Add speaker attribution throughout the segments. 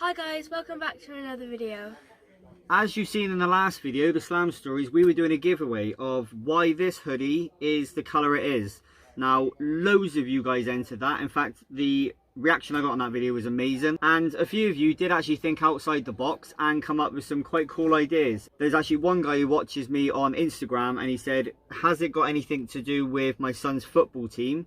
Speaker 1: Hi guys, welcome back to another video.
Speaker 2: As you've seen in the last video, the Slam Stories, we were doing a giveaway of why this hoodie is the colour it is. Now, loads of you guys entered that. In fact, the reaction I got on that video was amazing. And a few of you did actually think outside the box and come up with some quite cool ideas. There's actually one guy who watches me on Instagram and he said, has it got anything to do with my son's football team?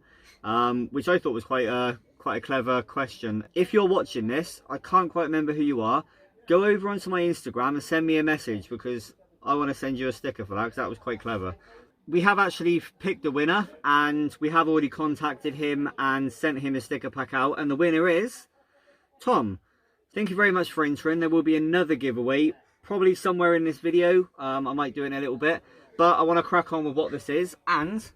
Speaker 2: Which I thought was quite a clever question. If you're watching this, I can't quite remember who you are. Go over onto my Instagram and send me a message because I want to send you a sticker for that because that was quite clever. We have actually picked the winner and we have already contacted him and sent him a sticker pack out, and the winner is Tom. Thank you very much for entering. There will be another giveaway probably somewhere in this video. I might do it in a little bit, but I want to crack on with what this is. And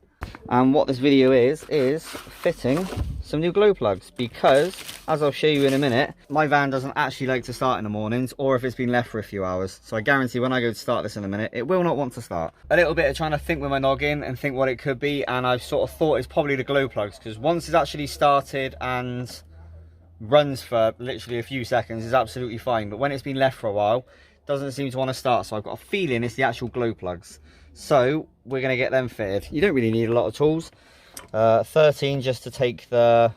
Speaker 2: what this video is fitting some new glow plugs, because as I'll show you in a minute, my van doesn't actually like to start in the mornings or if it's been left for a few hours. So I guarantee when I go to start this in a minute, it will not want to start. A little bit of trying to think with my noggin and think what it could be, and I've sort of thought it's probably the glow plugs, because once it's actually started and runs for literally a few seconds is absolutely fine, but when it's been left for a while, it doesn't seem to want to start. So I've got a feeling it's the actual glow plugs. So we're going to get them fitted. You don't really need a lot of tools. 13 just to take the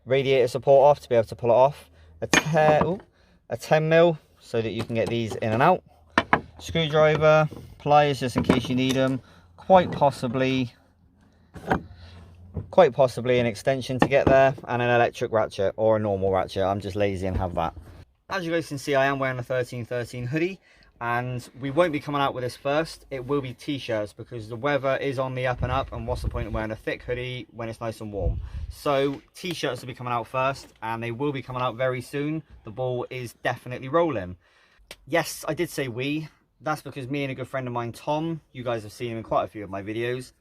Speaker 2: radiator support off, to be able to pull it off. A 10mm so that you can get these in and out. Screwdriver, pliers just in case you need them. Quite possibly an extension to get there, and an electric ratchet or a normal ratchet. I'm just lazy and have that. As you guys can see, I am wearing a 1313 hoodie. And we won't be coming out with this first. It will be t-shirts because the weather is on the up and up, and what's the point of wearing a thick hoodie when it's nice and warm? So t-shirts will be coming out first, and they will be coming out very soon. The ball is definitely rolling. Yes, I did say we. That's because me and a good friend of mine, Tom, you guys have seen him in quite a few of my videos,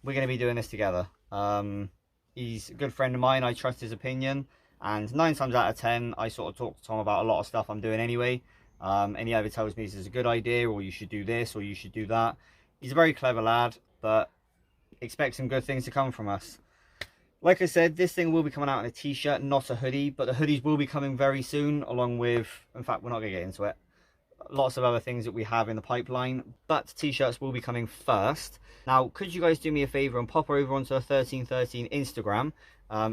Speaker 2: we're going to be doing this together. He's a good friend of mine. I trust his opinion, and 9 times out of 10 I sort of talk to Tom about a lot of stuff I'm doing anyway. And he either tells me this is a good idea, or you should do this, or you should do that. He's a very clever lad, but expect some good things to come from us. Like I said, this thing will be coming out in a t-shirt, not a hoodie, but the hoodies will be coming very soon, along with, in fact, we're not going to get into it, lots of other things that we have in the pipeline, but t-shirts will be coming first. Now, could you guys do me a favour and pop over onto the 1313 Instagram?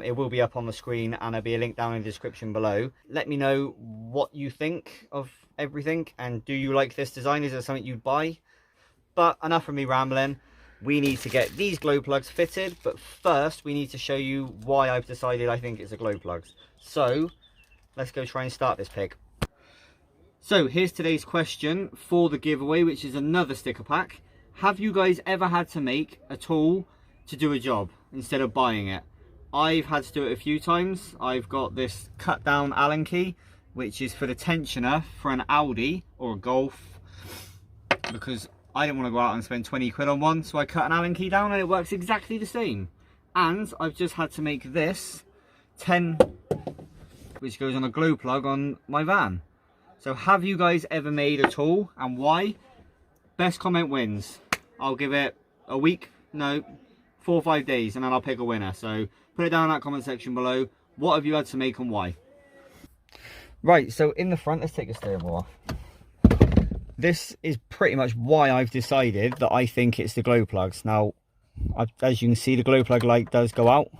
Speaker 2: It will be up on the screen, and there'll be a link down in the description below. Let me know what you think of everything, and do you like this design? Is it something you'd buy? But enough of me rambling. We need to get these glow plugs fitted, but first we need to show you why I've decided I think it's a glow plugs. So let's go try and start this pig. So here's today's question for the giveaway, which is another sticker pack. Have you guys ever had to make a tool to do a job instead of buying it? I've had to do it a few times. I've got this cut down Allen key, which is for the tensioner for an Audi or a Golf, because I didn't want to go out and spend 20 quid on one, so I cut an Allen key down and it works exactly the same. And I've just had to make this 10, which goes on a glow plug on my van. So have you guys ever made a tool, and why? Best comment wins. I'll give it a week, no, 4 or 5 days, and then I'll pick a winner. So put it down in that comment section below. What have you had to make and why? Right, so in the front, let's take the steering wheel off. This is pretty much why I've decided that I think it's the glow plugs. Now, as you can see, the glow plug light does go out,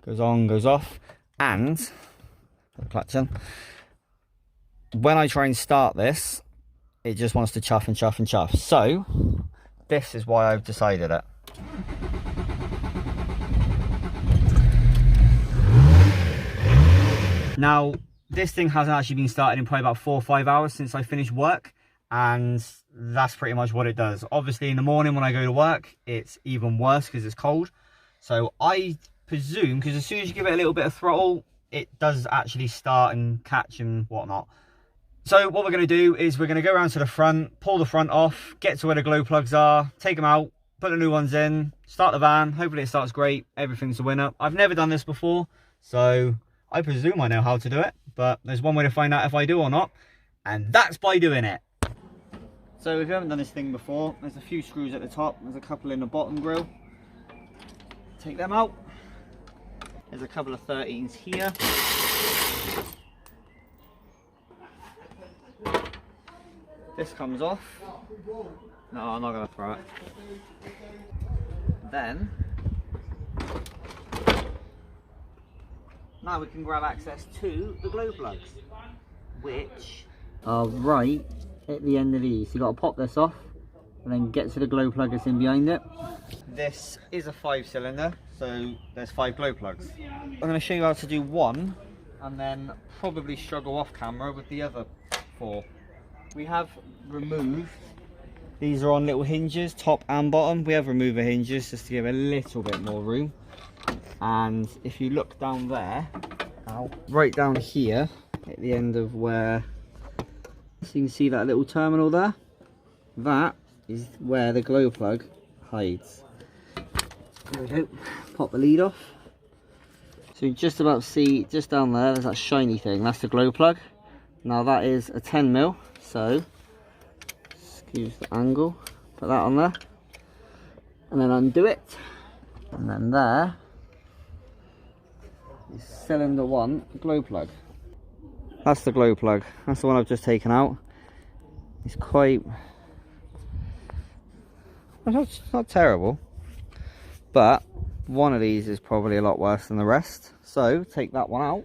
Speaker 2: goes on, goes off, and put the clutch in. When I try and start this, it just wants to chuff and chuff and chuff. So this is why I've decided it. Now, this thing hasn't actually been started in probably about 4 or 5 hours since I finished work, and that's pretty much what it does. Obviously in the morning when I go to work, it's even worse because it's cold. So I presume, because as soon as you give it a little bit of throttle, it does actually start and catch and whatnot. So what we're going to do is we're going to go around to the front, pull the front off, get to where the glow plugs are, take them out, put the new ones in, start the van. Hopefully it starts great. Everything's a winner. I've never done this before, so I presume I know how to do it, but there's one way to find out if I do or not, and that's by doing it. So if you haven't done this thing before, there's a few screws at the top, there's a couple in the bottom grill. Take them out. There's a couple of 13s here. this comes off. No, I'm not going to throw it. Then, now we can grab access to the glow plugs, which are right at the end of these. You've got to pop this off and then get to the glow plug that's in behind it. This is a 5-cylinder, so there's 5 glow plugs. I'm going to show you how to do one and then probably struggle off camera with the other 4. We have removed, these are on little hinges, top and bottom. We have removed the hinges just to give a little bit more room. And if you look down there, right down here at the end of where, so you can see that little terminal there, that is where the glow plug hides. There we go, pop the lead off. So you just about see, just down there, there's that shiny thing, that's the glow plug. Now that is a 10mm, so excuse the angle, put that on there, and then undo it, and then there is cylinder 1 glow plug. That's the glow plug, that's the one I've just taken out. It's quite, not terrible, but one of these is probably a lot worse than the rest. So take that one out,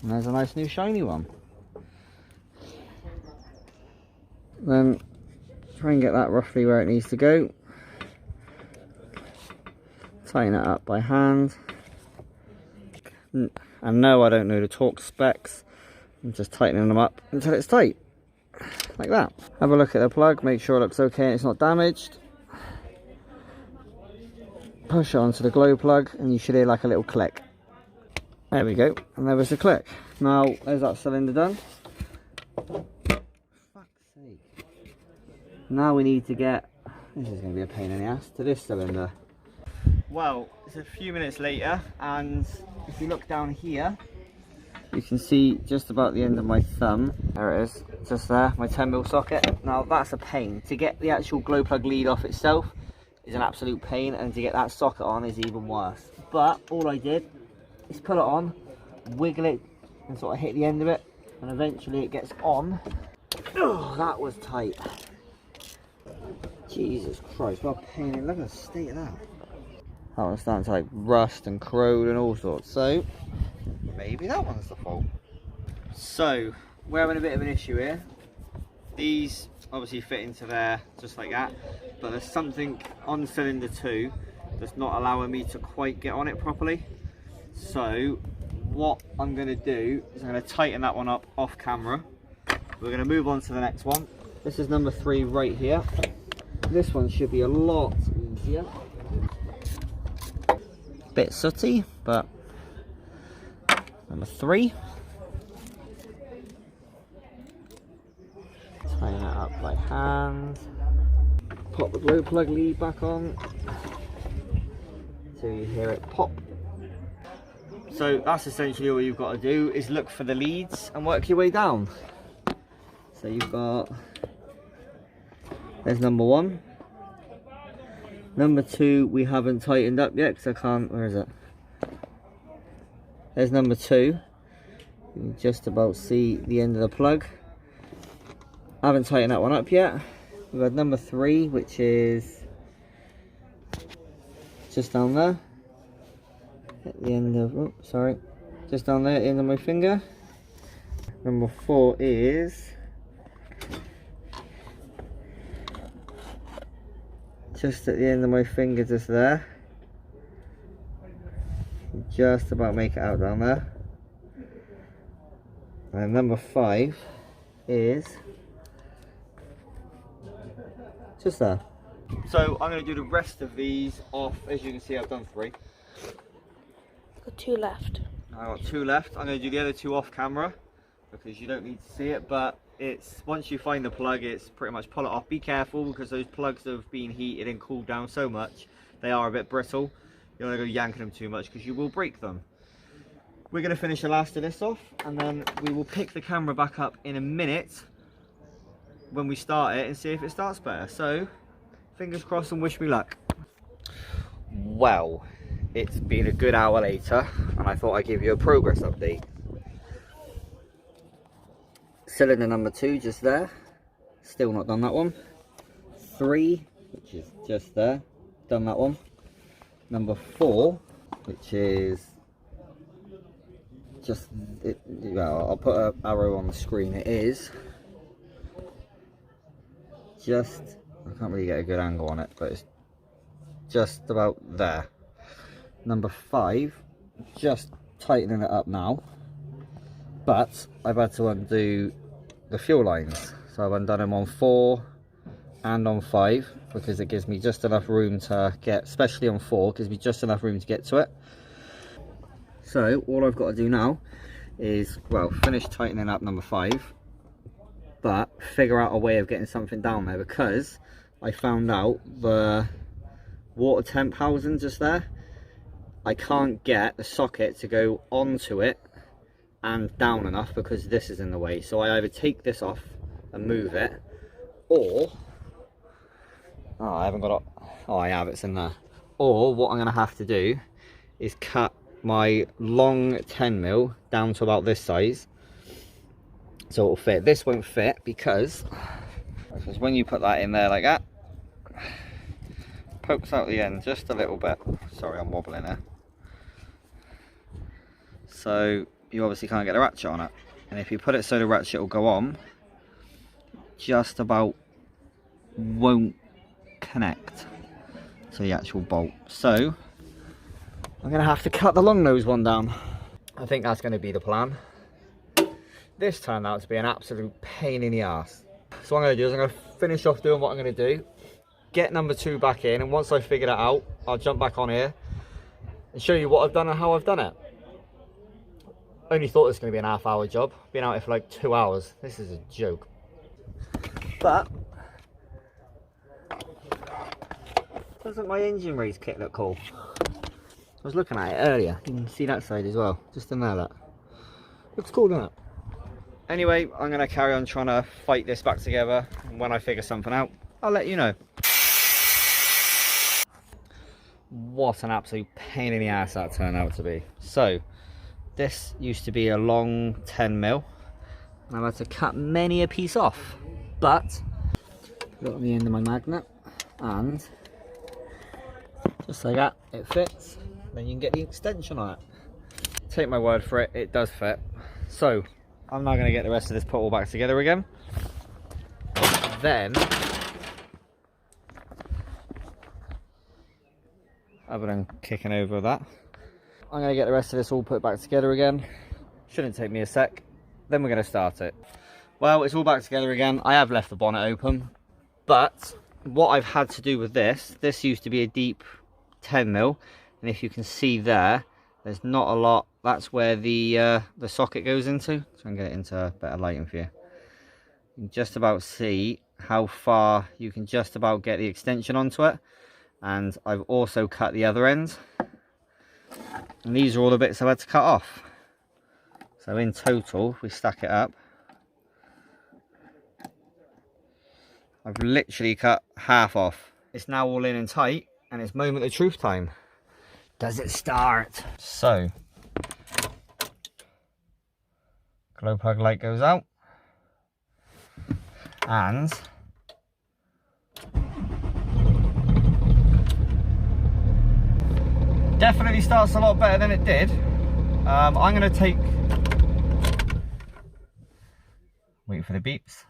Speaker 2: and there's a nice new shiny one. Then try and get that roughly where it needs to go. Tighten it up by hand. And no, I don't know the torque specs. I'm just tightening them up until it's tight, like that. Have a look at the plug, make sure it looks okay and it's not damaged. Push it onto the glow plug and you should hear like a little click. There we go, and there was the click. Now there's that cylinder done. Now we need to get, this is going to be a pain in the ass, to this cylinder. Well, it's a few minutes later, and if you look down here, you can see just about the end of my thumb, there it is, just there, my 10mm socket. Now that's a pain. To get the actual glow plug lead off itself is an absolute pain, and to get that socket on is even worse. But all I did is put it on, wiggle it, and sort of hit the end of it, and eventually it gets on. Oh, that was tight. Jesus Christ, what a pain. Look at the state of that. That one's starting to like rust and corrode and all sorts, so maybe that one's the fault. So we're having a bit of an issue here. These obviously fit into there just like that, but there's something on cylinder 2 that's not allowing me to quite get on it properly. So what I'm going to do is I'm going to tighten that one up off camera. We're going to move on to the next one. This is number 3 right here. This one should be a lot easier. Bit sooty, but number 3. Tighten that up by hand. Pop the glow plug lead back on so you hear it pop. So that's essentially all you've got to do, is look for the leads and work your way down. So you've got, there's number 1. Number 2 we haven't tightened up yet because I can't, where is it? There's number 2. You can just about see the end of the plug. I haven't tightened that one up yet. We've got number 3, which is just down there. At the end of, oh, sorry. Just down there at the end of my finger. Number 4 is just at the end of my finger, just there. Just about make it out down there. And number 5 is just there. So I'm going to do the rest of these off. As you can see, I've done 3.
Speaker 1: Got 2 left.
Speaker 2: I've got 2 left. I'm going to do the other 2 off camera because you don't need to see it, but it's, once you find the plug, it's pretty much pull it off. Be careful because those plugs have been heated and cooled down so much they are a bit brittle. You don't want to go yanking them too much because you will break them. We're going to finish the last of this off, and then we will pick the camera back up in a minute when we start it and see if it starts better. So fingers crossed and wish me luck. Well, it's been a good hour later and I thought I'd give you a progress update. Cylinder number 2 just there, still not done that one. 3, which is just there, done that one. Number 4, which is just, well, I'll put an arrow on the screen, it is just, I can't really get a good angle on it, but it's just about there. Number 5, just tightening it up now, but I've had to undo the fuel lines, so I've undone them on 4 and on 5 because it gives me just enough room to get, especially on 4, gives me just enough room to get to it. So all I've got to do now is, well, finish tightening up number 5, but figure out a way of getting something down there, because I found out the water temp housing just there, I can't get the socket to go onto it and down enough because this is in the way. So I either take this off and move it, or I haven't got it. Oh, I have, it's in there. Or what I'm going to have to do is cut my long 10mm down to about this size so it'll fit. This won't fit because when you put that in there like that, pokes out the end just a little bit. Sorry, I'm wobbling there. So you obviously can't get the ratchet on it, and if you put it so the ratchet will go on, just about won't connect to the actual bolt. So I'm gonna have to cut the long nose one down. I think that's gonna be the plan. This turned out to be an absolute pain in the ass. So what I'm gonna do is I'm gonna finish off doing what I'm gonna do, get number 2 back in, and once I figure that out, I'll jump back on here and show you what I've done and how I've done it. Only thought this was going to be an half-hour job. Been out here for like 2 hours. This is a joke. But doesn't my engine race kit look cool? I was looking at it earlier. You can see that side as well. Just in there, look. Looks cool, doesn't it? Anyway, I'm going to carry on trying to fight this back together. And when I figure something out, I'll let you know. What an absolute pain in the ass that turned out to be. So this used to be a long 10mm, and I've had to cut many a piece off, but got the end of my magnet, and just like that, it fits. Then you can get the extension on it. Take my word for it, it does fit. So I'm now going to get the rest of this put all back together again. Then, other than kicking over that, I'm going to get the rest of this all put back together again. Shouldn't take me a sec. Then we're going to start it. Well, it's all back together again. I have left the bonnet open, but what I've had to do with this used to be a deep 10mm, and if you can see there, there's not a lot. That's where the socket goes into. Try and get it into better lighting for you. You can just about see how far you can just about get the extension onto it, and I've also cut the other end. And these are all the bits I've had to cut off. So in total, if we stack it up, I've literally cut half off. It's now all in and tight, and it's moment of truth time. Does it start? So, glow plug light goes out, and definitely starts a lot better than it did. I'm going to take, wait for the beeps.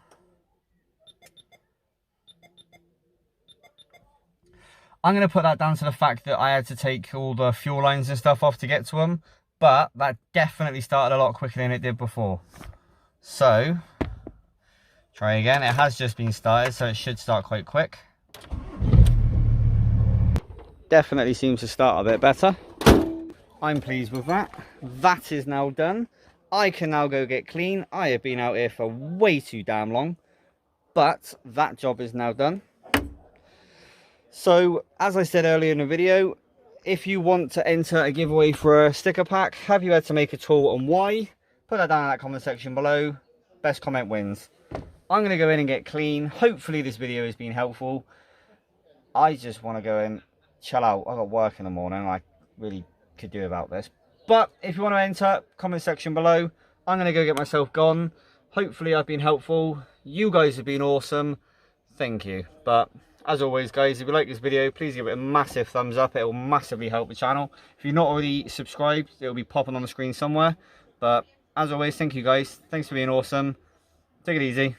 Speaker 2: I'm going to put that down to the fact that I had to take all the fuel lines and stuff off to get to them, but that definitely started a lot quicker than it did before. So, try again. It has just been started, so it should start quite quick. Definitely seems to start a bit better. I'm pleased with that. That is now done. I can now go get clean. I have been out here for way too damn long, but that job is now done. So, as I said earlier in the video, if you want to enter a giveaway for a sticker pack, have you had to make a tool and why? Put that down in that comment section below. Best comment wins. I'm going to go in and get clean. Hopefully this video has been helpful. I just want to go in, chill out. I've got work in the morning. I really could do about this. But if you want to enter, comment section below. I'm going to go get myself gone. Hopefully I've been helpful. You guys have been awesome. Thank you. But as always, guys, if you like this video, please give it a massive thumbs up. It will massively help the channel. If you're not already subscribed, it will be popping on the screen somewhere. But as always, thank you guys. Thanks for being awesome. Take it easy.